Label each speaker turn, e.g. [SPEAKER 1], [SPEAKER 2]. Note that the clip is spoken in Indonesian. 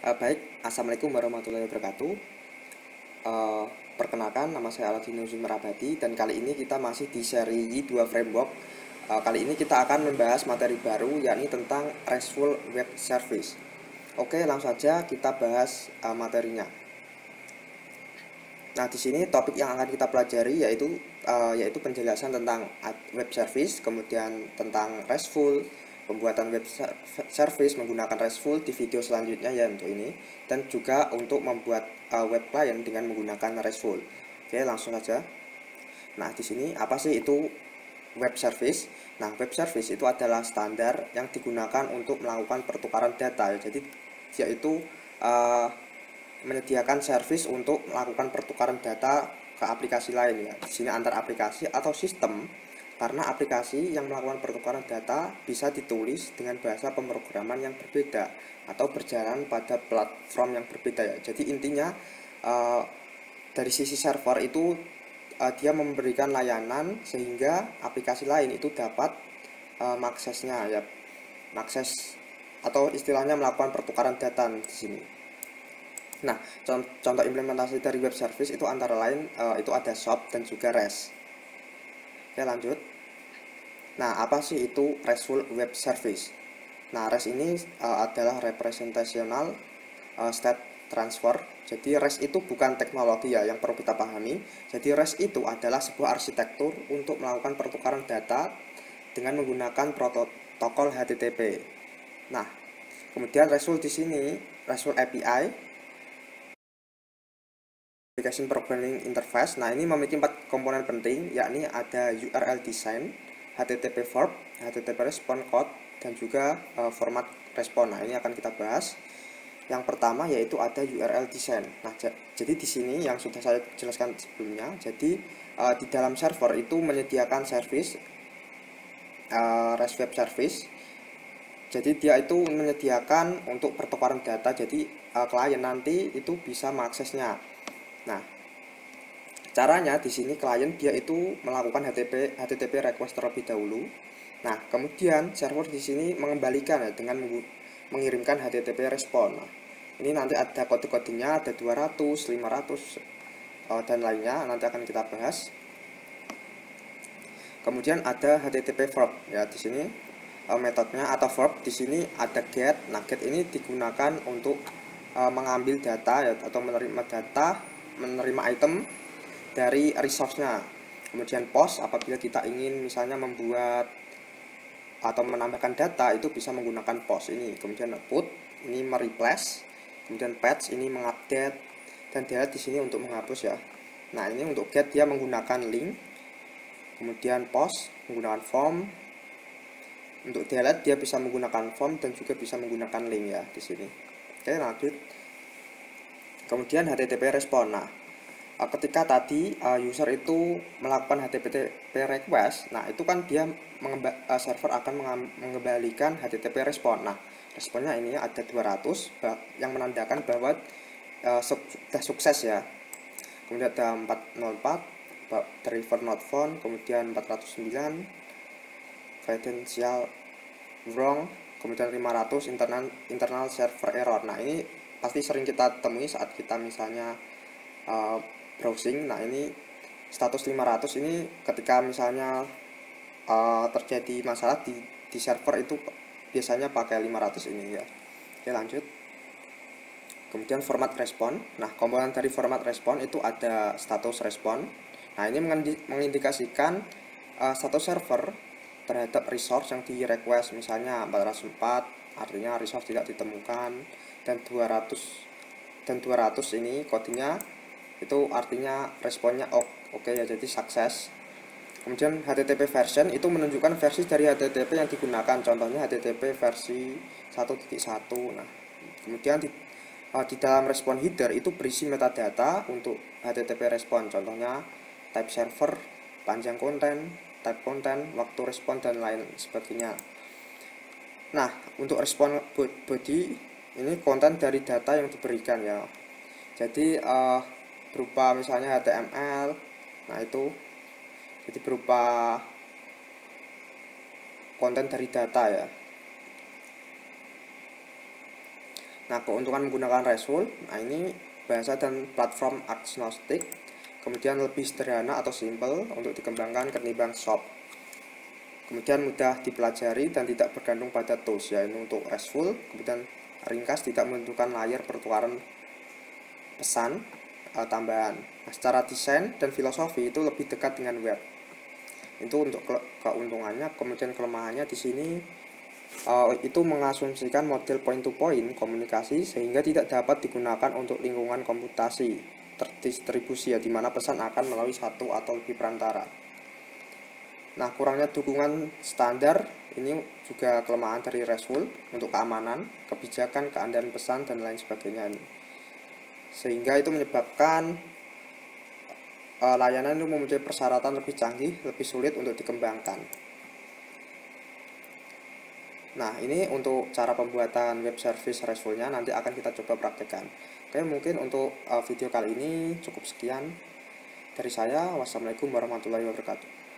[SPEAKER 1] Baik, Assalamualaikum warahmatullahi wabarakatuh. Eh, Perkenalkan, nama saya Aladin Merabadi dan kali ini kita masih di seri 2 framework. Kali ini kita akan membahas materi baru yakni tentang RESTful Web Service. Oke, langsung saja kita bahas materinya. Nah, di sini topik yang akan kita pelajari yaitu penjelasan tentang web service, kemudian tentang RESTful, pembuatan web service menggunakan RESTful di video selanjutnya ya untuk ini, dan juga untuk membuat web client dengan menggunakan RESTful. Oke, langsung saja. Nah, di sini apa sih itu web service? Nah, web service itu adalah standar yang digunakan untuk melakukan pertukaran data. Jadi, yaitu uh, menyediakan service untuk melakukan pertukaran data ke aplikasi lain ya. Di sini antar aplikasi atau sistem, karena aplikasi yang melakukan pertukaran data bisa ditulis dengan bahasa pemrograman yang berbeda atau berjalan pada platform yang berbeda ya. Jadi intinya uh, dari sisi server itu dia memberikan layanan sehingga aplikasi lain itu dapat mengaksesnya ya, mengakses atau istilahnya melakukan pertukaran data di sini. Nah, contoh implementasi dari web service itu antara lain itu ada SOAP dan juga REST. Oke, lanjut. Nah, apa sih itu RESTful Web Service? Nah, REST ini adalah representational state transfer. Jadi REST itu bukan teknologi ya yang perlu kita pahami. Jadi REST itu adalah sebuah arsitektur untuk melakukan pertukaran data dengan menggunakan protokol HTTP. Nah, kemudian RESTful di sini, RESTful API Application Programming Interface. Nah, ini memiliki 4 komponen penting, yakni ada URL design, HTTP verb, HTTP response code, dan juga format respon. Nah, ini akan kita bahas. Yang pertama yaitu ada URL design. Nah, jadi di sini yang sudah saya jelaskan sebelumnya. Jadi di dalam server itu menyediakan service REST Web Service. Jadi dia itu menyediakan untuk pertukaran data. Jadi klien nanti itu bisa mengaksesnya. Nah, caranya di sini klien dia itu melakukan HTTP request terlebih dahulu. Nah, kemudian server di sini mengembalikan ya dengan mengirimkan HTTP respon. Nah, ini nanti ada kode-kodenya, ada 200, 500 dan lainnya nanti akan kita bahas. Kemudian ada HTTP verb ya di sini metodenya atau verb di sini ada get. Nah, get ini digunakan untuk mengambil data ya, atau menerima data, menerima item dari resource-nya. Kemudian post apabila kita ingin misalnya membuat atau menambahkan data itu bisa menggunakan post ini. Kemudian put ini mereplace, kemudian patch ini mengupdate, dan delete di sini untuk menghapus ya. Nah, ini untuk get dia menggunakan link. Kemudian post menggunakan form. Untuk delete dia bisa menggunakan form dan juga bisa menggunakan link ya di sini. Oke, lanjut. Kemudian HTTP respon. Nah, ketika tadi user itu melakukan HTTP request, nah itu kan dia server akan mengembalikan HTTP respon. Nah, responnya ini ada 200 yang menandakan bahwa sudah sukses ya. Kemudian ada 404 driver not found, kemudian 409 credential wrong, kemudian 500 internal server error. Nah, ini pasti sering kita temui saat kita misalnya browsing. Nah, ini status 500 ini ketika misalnya terjadi masalah di server itu biasanya pakai 500 ini ya. Oke, lanjut. Kemudian format respon. Nah, komponen dari format respon itu ada status respon. Nah, ini mengindikasikan status server terhadap resource yang di request, misalnya 404 artinya resource tidak ditemukan, dan 200 ini kodenya itu artinya responnya oke ya, jadi sukses. Kemudian HTTP version itu menunjukkan versi dari HTTP yang digunakan, contohnya HTTP versi 1.1. Nah, kemudian di dalam respon header itu berisi metadata untuk HTTP respon, contohnya type server, panjang konten, type konten, waktu respon, dan lain sebagainya. Nah, untuk respon body ini konten dari data yang diberikan ya. Jadi berupa misalnya HTML. Nah, itu jadi berupa konten dari data ya. Nah, keuntungan menggunakan RESTful, nah ini bahasa dan platform agnostik, kemudian lebih sederhana atau simple untuk dikembangkan ketimbang SOAP. Kemudian mudah dipelajari dan tidak bergantung pada tools, yaitu untuk RESTful, kemudian ringkas, tidak membutuhkan layar pertukaran pesan tambahan. Nah, secara desain dan filosofi itu lebih dekat dengan web. Itu untuk keuntungannya. Kemudian kelemahannya di sini itu mengasumsikan model point to point komunikasi sehingga tidak dapat digunakan untuk lingkungan komputasi terdistribusi, di mana pesan akan melalui satu atau lebih perantara. Nah, kurangnya dukungan standar ini juga kelemahan dari RESTful untuk keamanan, kebijakan, keandalan pesan dan lain sebagainya. Sehingga itu menyebabkan layanan itu mempunyai persyaratan lebih canggih, lebih sulit untuk dikembangkan. Nah, ini untuk cara pembuatan web service RESTful-nya nanti akan kita coba praktekkan. Oke, mungkin untuk video kali ini cukup sekian dari saya. Wassalamualaikum warahmatullahi wabarakatuh.